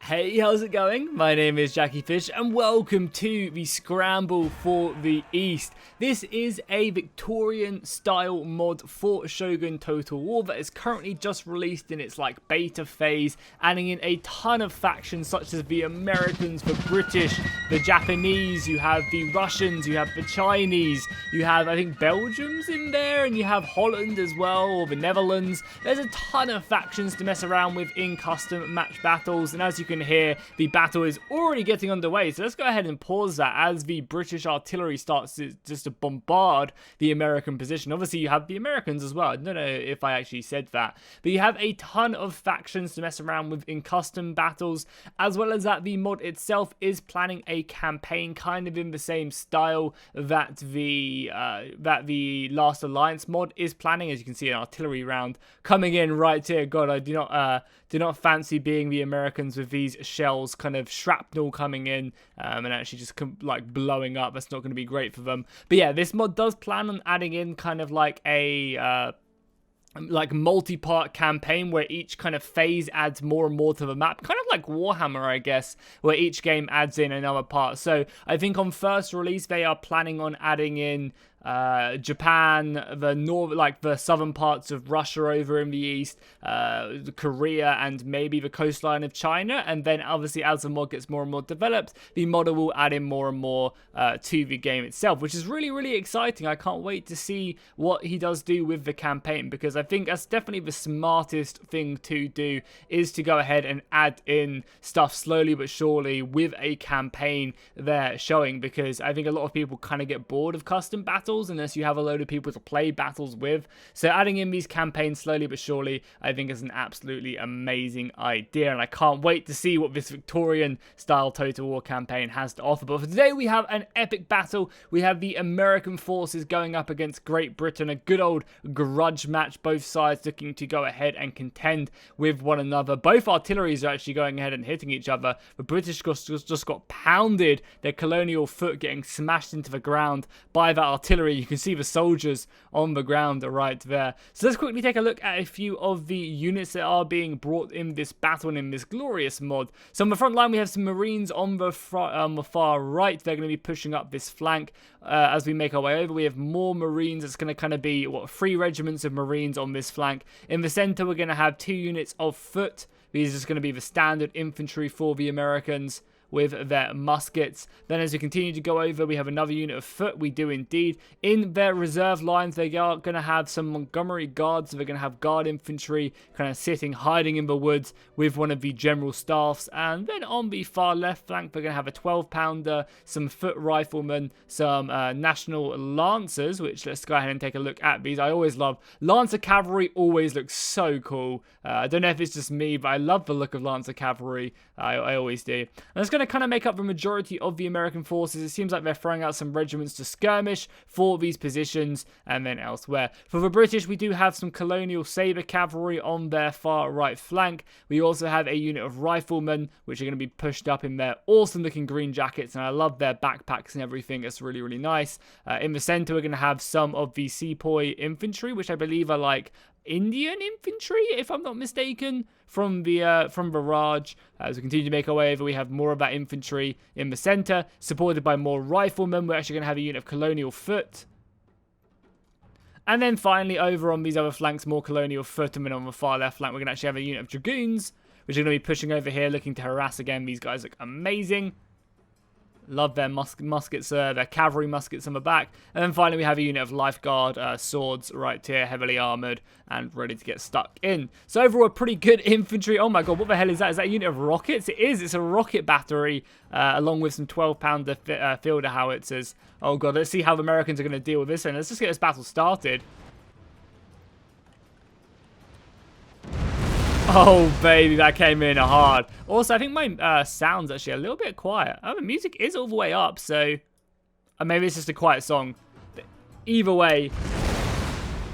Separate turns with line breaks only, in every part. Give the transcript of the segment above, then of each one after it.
Hey, how's it going? My name is Jackie Fish and welcome to the Scramble for the East. This is a Victorian style mod for Shogun Total War that is currently just released in its beta phase, adding in a ton of factions such as the Americans, the British, the Japanese, you have the Russians, you have the Chinese, you have I think Belgium's in there, and you have Holland as well, or the Netherlands. There's a ton of factions to mess around with in custom match battles, and as you can hear, the battle is already getting underway. So let's go ahead and pause that as the British artillery starts to bombard the American position. Obviously, you have the Americans as well. I don't know if I actually said that, but you have a ton of factions to mess around with in custom battles, as well as that the mod itself is planning a campaign kind of in the same style that the Last Alliance mod is planning. As you can see, an artillery round coming in right here. God, I do not fancy being the Americans with these shells, kind of shrapnel coming in and actually just blowing up. That's not going to be great for them. But yeah, this mod does plan on adding in kind of a multi-part campaign where each kind of phase adds more and more to the map, kind of like Warhammer, I guess, where each game adds in another part. So I think on first release they are planning on adding in Japan, the southern parts of Russia over in the east, Korea, and maybe the coastline of China. And then obviously as the mod gets more and more developed, the modder will add in more and more to the game itself, which is really, really exciting. I can't wait to see what he does do with the campaign, because I think that's definitely the smartest thing to do, is to go ahead and add in stuff slowly but surely with a campaign there showing, because I think a lot of people kind of get bored of custom battles unless you have a load of people to play battles with. So adding in these campaigns slowly but surely, I think, is an absolutely amazing idea, and I can't wait to see what this Victorian style Total War campaign has to offer. But for today we have an epic battle. We have the American forces going up against Great Britain, a good old grudge match, both sides looking to go ahead and contend with one another. Both artilleries are actually going ahead and hitting each other. The British just got pounded, their colonial foot getting smashed into the ground by that artillery. You can see the soldiers on the ground right there. So let's quickly take a look at a few of the units that are being brought in this battle and in this glorious mod. So on the front line we have some Marines on the far right. They're going to be pushing up this flank as we make our way over. We have more Marines. It's going to kind of be 3 regiments of Marines on this flank. In the center we're going to have 2 units of foot. These are just going to be the standard infantry for the Americans with their muskets. Then as we continue to go over, we have another unit of foot. We do indeed. In their reserve lines, they are going to have some Montgomery guards. So they're going to have guard infantry kind of hiding in the woods with one of the general staffs. And then on the far left flank, they're going to have a 12-pounder, some foot riflemen, some national lancers, which let's go ahead and take a look at these. I always love Lancer cavalry, always looks so cool. I don't know if it's just me, but I love the look of Lancer cavalry. I always do. And it's going to kind of make up the majority of the American forces. It seems like they're throwing out some regiments to skirmish for these positions and then elsewhere. For the British, we do have some colonial saber cavalry on their far right flank. We also have a unit of riflemen, which are going to be pushed up in their awesome looking green jackets, and I love their backpacks and everything. It's really, really nice. In the center, we're going to have some of the sepoy infantry, which I believe are Indian infantry, if I'm not mistaken, from the Raj. As we continue to make our way over, we have more of that infantry in the center, supported by more riflemen. We're actually going to have a unit of colonial foot. And then finally, over on these other flanks, more colonial foot, and then on the far left flank, we're going to actually have a unit of dragoons, which are going to be pushing over here, looking to harass again. These guys look amazing. Love their muskets, their cavalry muskets on the back. And then finally we have a unit of life guard swords right here, heavily armoured and ready to get stuck in. So overall, a pretty good infantry. Oh my god, what the hell is that? Is that a unit of rockets? It is. It's a rocket battery along with some 12-pounder fielder howitzers. Oh god, let's see how the Americans are going to deal with this. And let's just get this battle started. Oh, baby, that came in hard. Also, I think my sound's actually a little bit quiet. Oh, the music is all the way up, so maybe it's just a quiet song. But either way,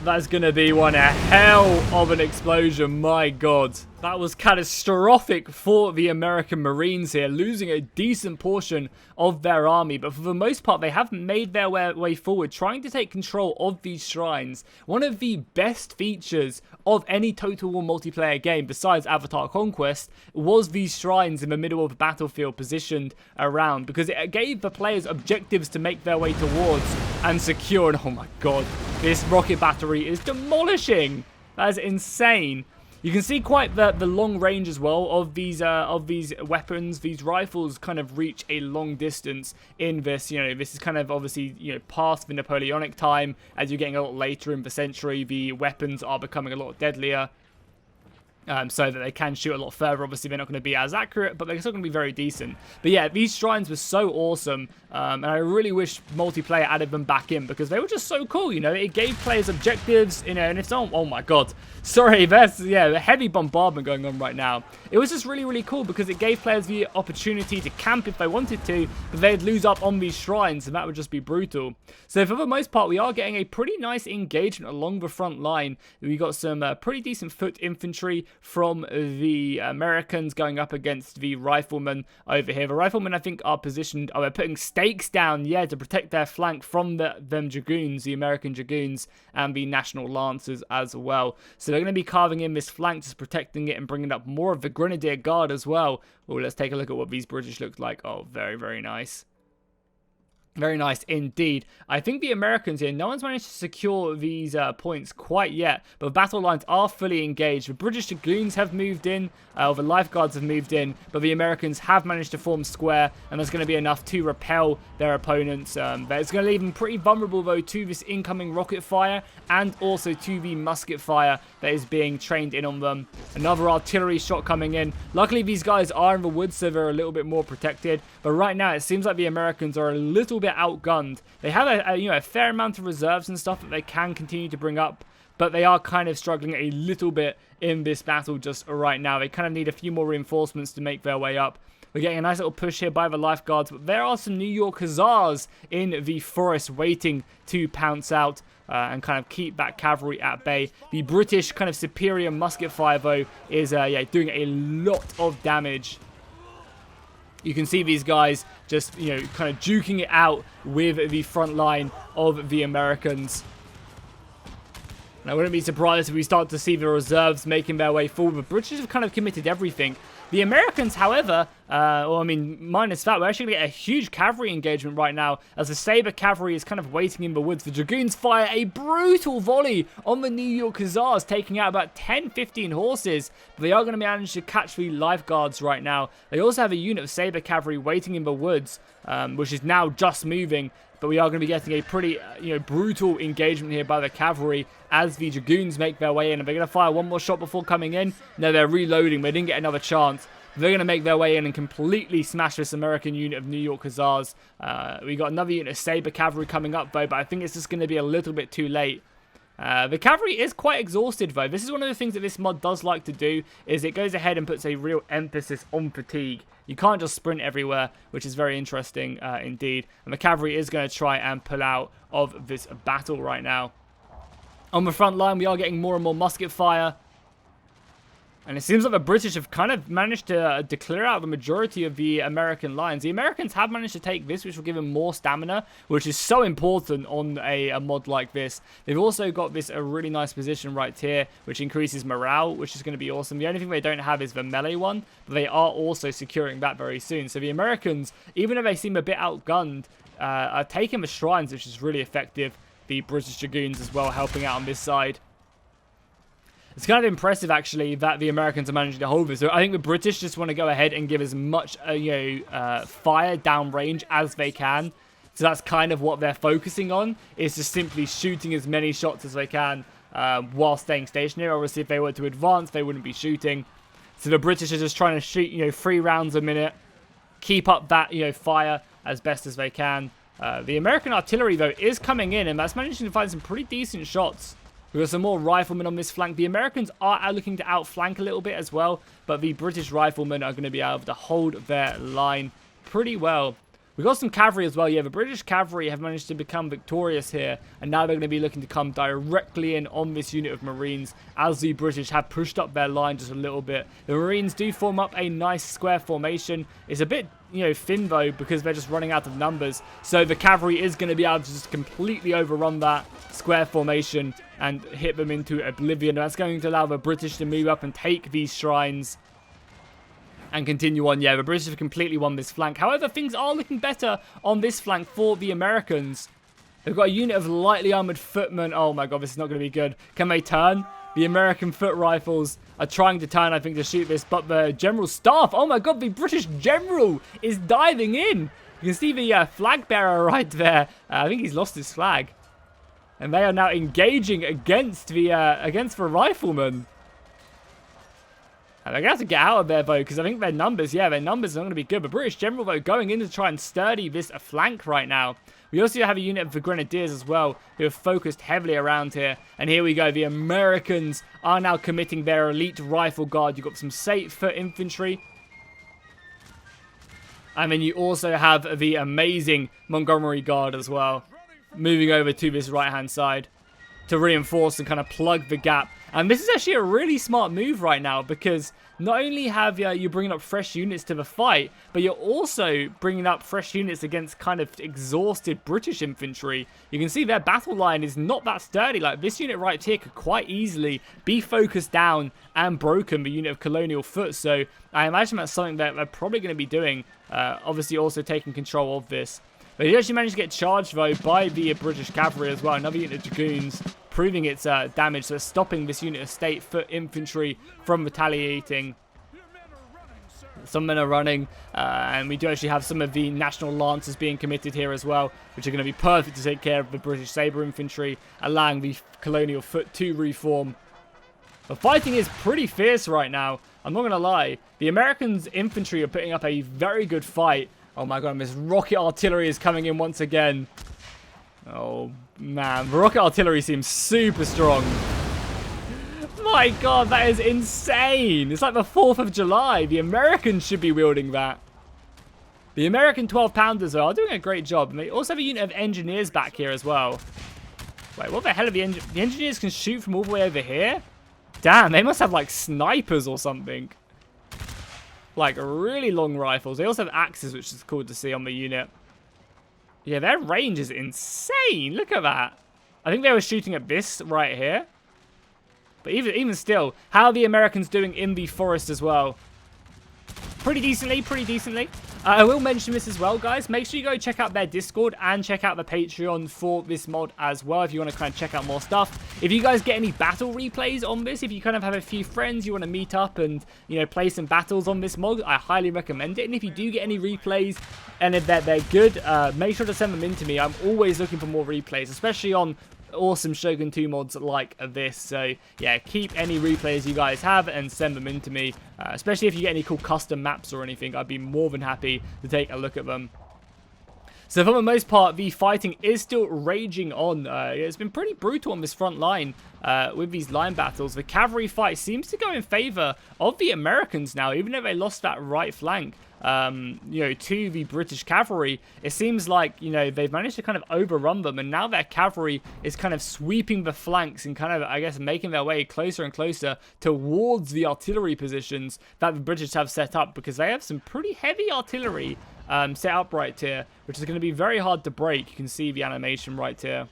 that's going to be one hell of an explosion. My God. That was catastrophic for the American Marines here, losing a decent portion of their army. But for the most part, they have made their way forward, trying to take control of these shrines. One of the best features of any Total War multiplayer game, besides Avatar Conquest, was these shrines in the middle of the battlefield positioned around, because it gave the players objectives to make their way towards and secure. And oh my god, this rocket battery is demolishing. That is insane. You can see quite the long range as well of these weapons. These rifles kind of reach a long distance in this. You know, this is kind of obviously, you know, past the Napoleonic time. As you're getting a lot later in the century, the weapons are becoming a lot deadlier. So that they can shoot a lot further. Obviously, they're not going to be as accurate, but they're still going to be very decent. But yeah, these shrines were so awesome, and I really wish multiplayer added them back in, because they were just so cool, you know. It gave players objectives, you know, and if oh my god. Sorry, that's, yeah, a heavy bombardment going on right now. It was just really, really cool, because it gave players the opportunity to camp if they wanted to, but they'd lose up on these shrines, and that would just be brutal. So for the most part, we are getting a pretty nice engagement along the front line. We got some pretty decent foot infantry from the Americans going up against the riflemen over here. The riflemen, I think, are positioned, they're putting stakes down, yeah, to protect their flank from them dragoons, the American dragoons, and the National Lancers as well. So they're going to be carving in this flank, just protecting it and bringing up more of the Grenadier Guard as well. Oh, let's take a look at what these British look like. Oh, very, very nice. Very nice indeed. I think the Americans here, no one's managed to secure these points quite yet, but battle lines are fully engaged. The British Dragoons have moved in, or the Lifeguards have moved in, but the Americans have managed to form square, and there's going to be enough to repel their opponents. But it's going to leave them pretty vulnerable, though, to this incoming rocket fire, and also to the musket fire that is being trained in on them. Another artillery shot coming in. Luckily, these guys are in the woods, so they're a little bit more protected, but right now, it seems like the Americans are a little bit outgunned. They have a fair amount of reserves and stuff that they can continue to bring up, but they are kind of struggling a little bit in this battle just right now. They kind of need a few more reinforcements to make their way up. We're getting a nice little push here by the Lifeguards, but there are some New York Hussars in the forest waiting to pounce out and kind of keep that cavalry at bay. The British kind of superior musket fire, though, is doing a lot of damage. You can see these guys just, you know, kind of duking it out with the front line of the Americans. And I wouldn't be surprised if we start to see the reserves making their way forward. The British have kind of committed everything. The Americans, however, minus that, we're actually going to get a huge cavalry engagement right now as the Sabre cavalry is kind of waiting in the woods. The Dragoons fire a brutal volley on the New York Hussars, taking out about 10-15 horses. But they are going to manage to catch the Lifeguards right now. They also have a unit of Sabre cavalry waiting in the woods, which is now just moving. But we are going to be getting a pretty, brutal engagement here by the cavalry as the Dragoons make their way in. And they're going to fire one more shot before coming in. No, they're reloading. They didn't get another chance. They're going to make their way in and completely smash this American unit of New York Hussars. We got another unit of Sabre cavalry coming up, though, but I think it's just going to be a little bit too late. The cavalry is quite exhausted, though. This is one of the things that this mod does like to do, is it goes ahead and puts a real emphasis on fatigue. You can't just sprint everywhere, which is very interesting indeed. And the cavalry is going to try and pull out of this battle right now. On the front line, we are getting more and more musket fire. And it seems like the British have kind of managed to clear out the majority of the American lines. The Americans have managed to take this, which will give them more stamina, which is so important on a mod like this. They've also got this a really nice position right here, which increases morale, which is going to be awesome. The only thing they don't have is the melee one, but they are also securing that very soon. So the Americans, even though they seem a bit outgunned, are taking the shrines, which is really effective. The British Dragoons as well helping out on this side. It's kind of impressive, actually, that the Americans are managing to hold this. So I think the British just want to go ahead and give as much, fire downrange as they can. So that's kind of what they're focusing on, is just simply shooting as many shots as they can while staying stationary. Obviously, if they were to advance, they wouldn't be shooting. So the British are just trying to shoot, 3 rounds a minute, keep up that, fire as best as they can. The American artillery, though, is coming in, and that's managing to find some pretty decent shots. We've got some more riflemen on this flank. The Americans are looking to outflank a little bit as well, but the British riflemen are going to be able to hold their line pretty well. We got some cavalry as well. Yeah, the British cavalry have managed to become victorious here, and now they're going to be looking to come directly in on this unit of Marines as the British have pushed up their line just a little bit. The Marines do form up a nice square formation. It's a bit, thin though, because they're just running out of numbers. So the cavalry is going to be able to just completely overrun that square formation and hit them into oblivion. That's going to allow the British to move up and take these shrines and continue on. Yeah, the British have completely won this flank. However, things are looking better on this flank for the Americans. They've got a unit of lightly armored footmen. Oh my god, this is not going to be good. Can they turn? The American foot rifles are trying to turn, I think, to shoot this, but the general staff, oh my god, the British general is diving in. You can see the flag bearer right there. I think he's lost his flag. And they are now engaging against the riflemen. They're going to have to get out of there, though, because I think their numbers are not going to be good. But British general, though, going in to try and sturdy this flank right now. We also have a unit of the Grenadiers as well, who have focused heavily around here. And here we go. The Americans are now committing their elite rifle guard. You've got some foot infantry. And then you also have the amazing Montgomery Guard as well, moving over to this right-hand side to reinforce and kind of plug the gap. And this is actually a really smart move right now, because not only have you bringing up fresh units to the fight, but you're also bringing up fresh units against kind of exhausted British infantry. You can see their battle line is not that sturdy. Like, this unit right here could quite easily be focused down and broken, the unit of Colonial Foot. So I imagine that's something that they're probably going to be doing. Obviously also taking control of this. But he actually managed to get charged, though, by the British cavalry as well. Another unit of dragoons, proving its damage. So stopping this unit of state foot infantry from retaliating. Some men are running, and we do actually have some of the National Lancers being committed here as well, which are going to be perfect to take care of the British Sabre infantry, allowing the Colonial Foot to reform. The fighting is pretty fierce right now. I'm not going to lie. The Americans' infantry are putting up a very good fight. Oh my god, this rocket artillery is coming in once again. Oh man, the rocket artillery seems super strong. My god, that is insane. It's like the 4th of July. The Americans should be wielding that. The American 12-pounders are doing a great job. And they also have a unit of engineers back here as well. Wait, what the hell are the engineers can shoot from all the way over here? Damn, they must have like snipers or something. Like really long rifles. They also have axes, which is cool to see on the unit. Yeah, their range is insane. Look at that. I think they were shooting at this right here. But even still, how are the Americans doing in the forest as well? Pretty decently, pretty decently. I will mention this as well, guys. Make sure you go check out their Discord and check out the Patreon for this mod as well, if you want to kind of check out more stuff. If you guys get any battle replays on this, if you kind of have a few friends you want to meet up and, play some battles on this mod, I highly recommend it. And if you do get any replays and if they're good, make sure to send them in to me. I'm always looking for more replays, especially on awesome Shogun 2 mods like this. So yeah, keep any replays you guys have and send them in to me, especially if you get any cool custom maps or anything. I'd be more than happy to take a look at them. So for the most part, the fighting is still raging on. It's been pretty brutal on this front line with these line battles. The cavalry fight seems to go in favor of the Americans now, even though they lost that right flank. To the British cavalry, it seems like, they've managed to kind of overrun them, and now their cavalry is kind of sweeping the flanks and kind of, I guess, making their way closer and closer towards the artillery positions that the British have set up, because they have some pretty heavy artillery set up right here, which is going to be very hard to break. You can see the animation right here.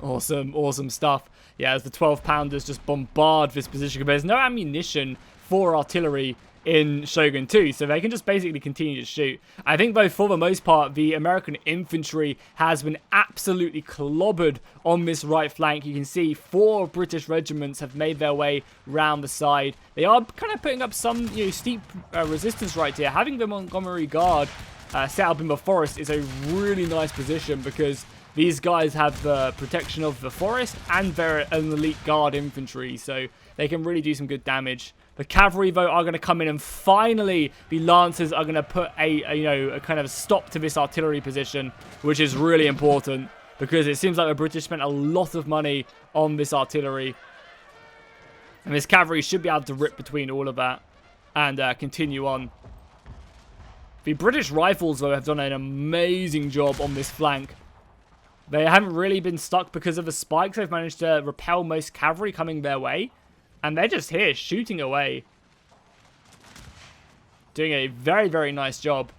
Awesome stuff. Yeah, as the 12-pounders just bombard this position, because there's no ammunition for artillery in Shogun 2, so they can just basically continue to shoot. I think, though, for the most part, the American infantry has been absolutely clobbered on this right flank. You can see 4 British regiments have made their way round the side. They are kind of putting up some steep resistance right here. Having the Montgomery Guard set up in the forest is a really nice position, because these guys have the protection of the forest and they're an elite guard infantry, so they can really do some good damage. The cavalry, though, are going to come in, and finally the lancers are going to put a kind of stop to this artillery position, which is really important, because it seems like the British spent a lot of money on this artillery, and this cavalry should be able to rip between all of that. and continue on. The British Rifles, though, have done an amazing job on this flank. They haven't really been stuck because of the spikes. They've managed to repel most cavalry coming their way. And they're just here shooting away. Doing a very, very nice job.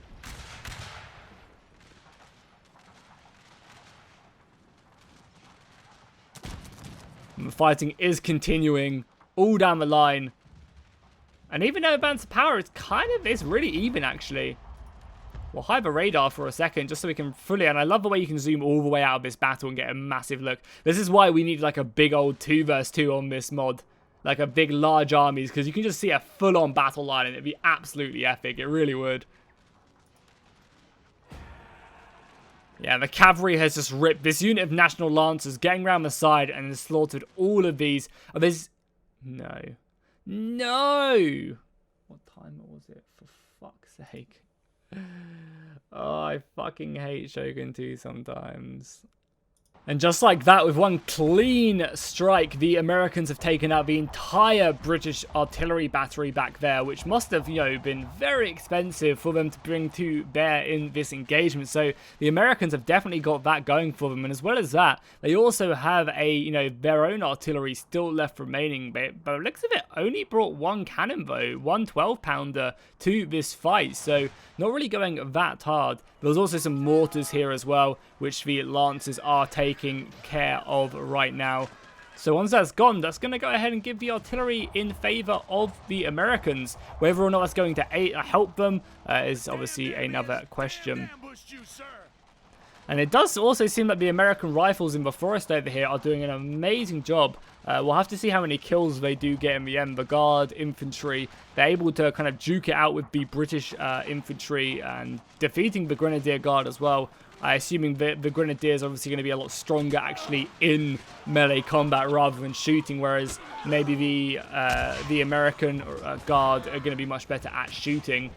And the fighting is continuing all down the line. And even though the balance of power is it's really even, actually. We'll hide the radar for a second just so we can fully... And I love the way you can zoom all the way out of this battle and get a massive look. This is why we need like a big old 2 versus 2 on this mod. Like a big large armies, because you can just see a full-on battle line and it'd be absolutely epic. It really would. Yeah, the cavalry has just ripped this unit of National Lancers getting around the side and has slaughtered all of these. Oh, there's... No. No! What time was it? For fuck's sake. Oh, I fucking hate Shogun 2 sometimes. And just like that, with one clean strike, the Americans have taken out the entire British artillery battery back there, which must have, been very expensive for them to bring to bear in this engagement. So the Americans have definitely got that going for them. And as well as that, they also have their own artillery still left remaining. But by the looks of it, only brought one cannon though, one 12-pounder to this fight. So not really going that hard. There's also some mortars here as well, which the Lancers are taking care of right now. So once that's gone, that's going to go ahead and give the artillery in favor of the Americans. Whether or not that's going to help them is obviously another question. And it does also seem that the American rifles in the forest over here are doing an amazing job. We'll have to see how many kills they do get in the end. The Guard infantry, they're able to kind of duke it out with the British infantry and defeating the Grenadier Guard as well. Assuming the Grenadiers are obviously going to be a lot stronger actually in melee combat rather than shooting, whereas maybe the American Guard are going to be much better at shooting.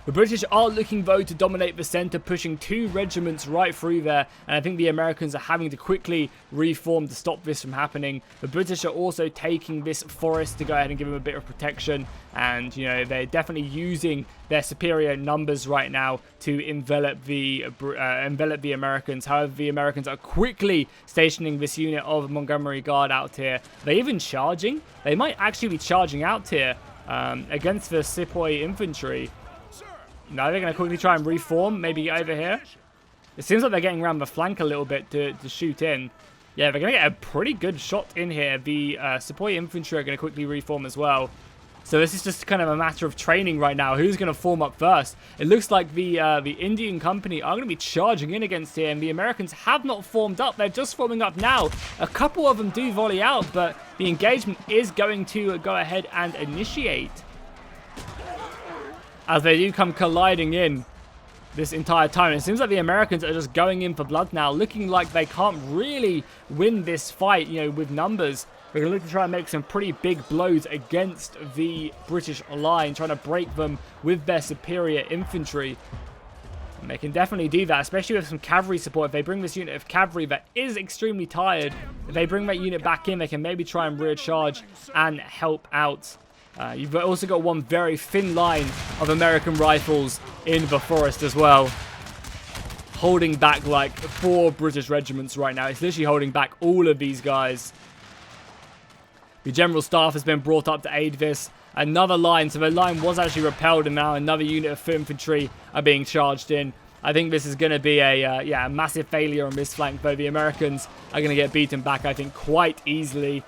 The British are looking, though, to dominate the centre, pushing 2 regiments right through there, and I think the Americans are having to quickly reform to stop this from happening. The British are also taking this forest to go ahead and give them a bit of protection, and, they're definitely using their superior numbers right now to envelop the Americans. However, the Americans are quickly stationing this unit of Montgomery Guard out here. They're even charging. They might actually be charging out here against the Sepoy infantry. No, they're going to quickly try and reform, maybe get over here. It seems like they're getting around the flank a little bit to shoot in. Yeah, they're going to get a pretty good shot in here. The Sepoy infantry are going to quickly reform as well. So this is just kind of a matter of training right now. Who's going to form up first? It looks like the Indian company are going to be charging in against here, and the Americans have not formed up. They're just forming up now. A couple of them do volley out, but the engagement is going to go ahead and initiate, as they do come colliding in this entire time. It seems like the Americans are just going in for blood now, looking like they can't really win this fight, with numbers. They're going to look to try and make some pretty big blows against the British line, trying to break them with their superior infantry. And they can definitely do that, especially with some cavalry support. If they bring this unit of cavalry that is extremely tired, if they bring that unit back in, they can maybe try and rear charge and help out. You've also got one very thin line of American rifles in the forest as well, holding back like 4 British regiments right now. It's literally holding back all of these guys. The General Staff has been brought up to aid this. Another line, so the line was actually repelled, and now another unit of foot infantry are being charged in. I think this is going to be a massive failure on this flank, though the Americans are going to get beaten back, I think, quite easily.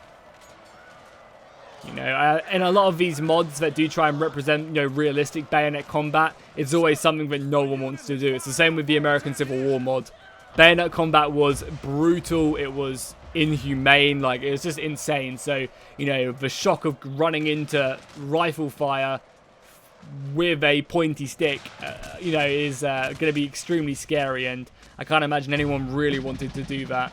In a lot of these mods that do try and represent, realistic bayonet combat, it's always something that no one wants to do. It's the same with the American Civil War mod. Bayonet combat was brutal. It was inhumane. It was just insane. So, the shock of running into rifle fire with a pointy stick, is going to be extremely scary. And I can't imagine anyone really wanted to do that.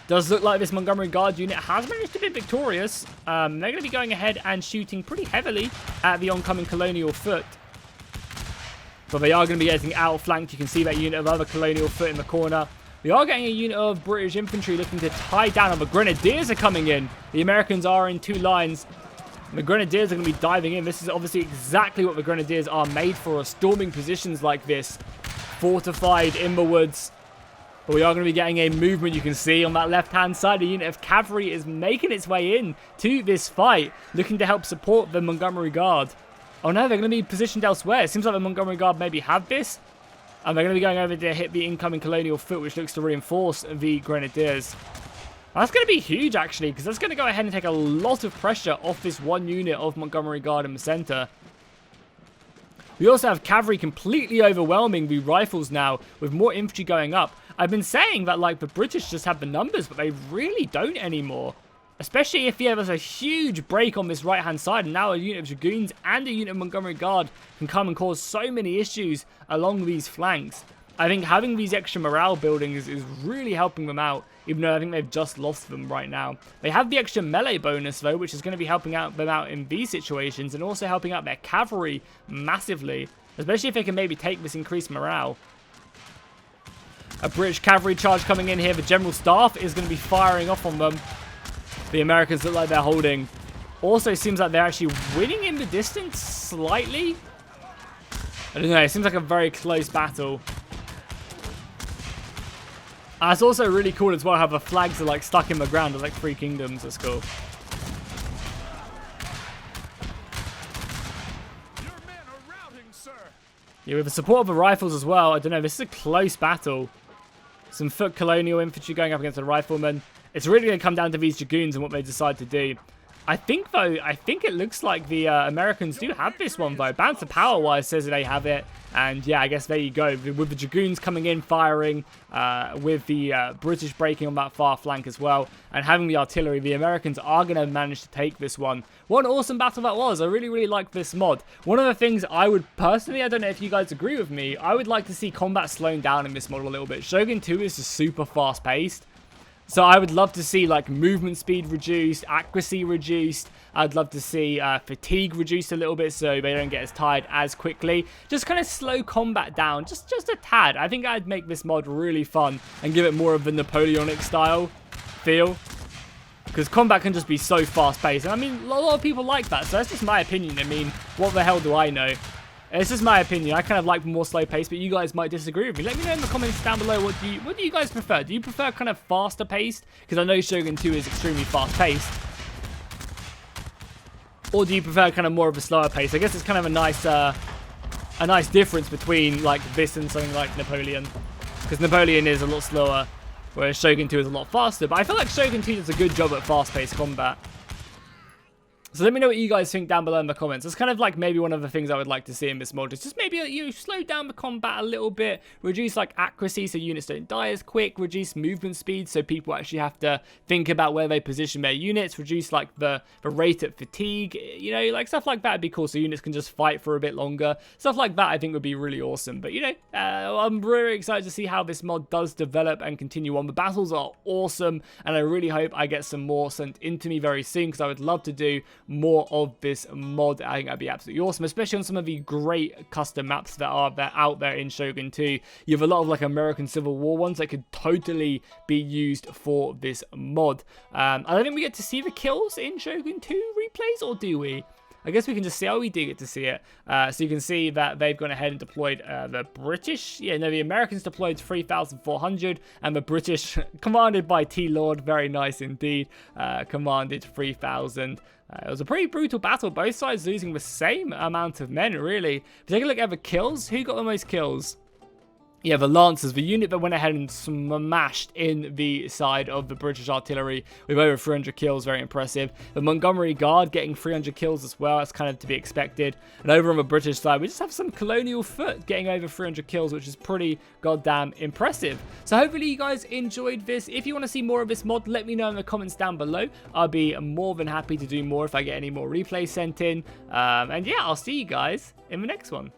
Does look like this Montgomery Guard unit has managed to be victorious. They're going to be going ahead and shooting pretty heavily at the oncoming Colonial Foot. But they are going to be getting outflanked. You can see that unit of other Colonial Foot in the corner. We are getting a unit of British infantry looking to tie down, and the Grenadiers are coming in. The Americans are in 2 lines. And the Grenadiers are going to be diving in. This is obviously exactly what the Grenadiers are made for, storming positions like this. Fortified in the woods. But we are going to be getting a movement, you can see, on that left-hand side. A unit of cavalry is making its way in to this fight, looking to help support the Montgomery Guard. Oh no, they're going to be positioned elsewhere. It seems like the Montgomery Guard maybe have this. And they're going to be going over to hit the incoming colonial foot, which looks to reinforce the Grenadiers. That's going to be huge, actually, because that's going to go ahead and take a lot of pressure off this one unit of Montgomery Guard in the center. We also have cavalry completely overwhelming the rifles now, with more infantry going up. I've been saying that, like, the British just have the numbers, but they really don't anymore. Especially if there's a huge break on this right-hand side, and now a unit of Dragoons and a unit of Montgomery Guard can come and cause so many issues along these flanks. I think having these extra morale buildings is really helping them out, even though I think they've just lost them right now. They have the extra melee bonus, though, which is going to be helping them out in these situations, and also helping out their cavalry massively, especially if they can maybe take this increased morale. A British cavalry charge coming in here. The General Staff is going to be firing off on them. The Americans look like they're holding. Also seems like they're actually winning in the distance slightly. I don't know. It seems like a very close battle. And it's also really cool as well how the flags are like stuck in the ground. They're like 3 kingdoms. That's cool.
Your men are routing, sir.
Yeah, with the support of the rifles as well. I don't know. This is a close battle. Some foot colonial infantry going up against the riflemen. It's really going to come down to these Dragoons and what they decide to do. I think, though, it looks like the Americans do have this one, though. Balance of Power-wise says that they have it. And, yeah, I guess there you go. With the Dragoons coming in, firing, with the British breaking on that far flank as well, and having the artillery, the Americans are going to manage to take this one. What an awesome battle that was. I really, really like this mod. One of the things I would personally, I don't know if you guys agree with me, I would like to see combat slowing down in this mod a little bit. Shogun 2 is just super fast-paced. So I would love to see like movement speed reduced, accuracy reduced. I'd love to see fatigue reduced a little bit so they don't get as tired as quickly. Just kind of slow combat down, just a tad. I think I'd make this mod really fun and give it more of a Napoleonic style feel. Because combat can just be so fast paced. And I mean, a lot of people like that, so that's just my opinion. I mean, what the hell do I know? It's just my opinion. I kind of like more slow pace, but you guys might disagree with me. Let me know in the comments down below what do you guys prefer? Do you prefer kind of faster paced? Because I know Shogun 2 is extremely fast paced. Or do you prefer kind of more of a slower pace? I guess it's kind of a nice difference between like this and something like Napoleon. Because Napoleon is a lot slower, whereas Shogun 2 is a lot faster. But I feel like Shogun 2 does a good job at fast paced combat. So let me know what you guys think down below in the comments. It's kind of like maybe one of the things I would like to see in this mod. It's just maybe you slow down the combat a little bit, reduce like accuracy so units don't die as quick, reduce movement speed so people actually have to think about where they position their units, reduce like the rate of fatigue, you know, like stuff like that would be cool so units can just fight for a bit longer. Stuff like that I think would be really awesome. But you know, I'm really excited to see how this mod does develop and continue on. The battles are awesome and I really hope I get some more sent into me very soon because I would love to do more of this mod. I think that'd be absolutely awesome, especially on some of the great custom maps that are out there in Shogun 2. You have a lot of like American Civil War ones that could totally be used for this mod. I don't think we get to see the kills in Shogun 2 replays, or do we? I guess we can just see, oh, we do get to see it. So you can see that they've gone ahead and deployed the British. Yeah, no, the Americans deployed 3,400 and the British, commanded by T-Lord, very nice indeed, commanded 3,000. It was a pretty brutal battle, both sides losing the same amount of men, really. If you take a look at the kills, who got the most kills? Yeah, the Lancers, the unit that went ahead and smashed in the side of the British artillery with over 300 kills, very impressive. The Montgomery Guard getting 300 kills as well, that's kind of to be expected. And over on the British side, we just have some Colonial Foot getting over 300 kills, which is pretty goddamn impressive. So hopefully you guys enjoyed this. If you want to see more of this mod, let me know in the comments down below. I'll be more than happy to do more if I get any more replays sent in. And yeah, I'll see you guys in the next one.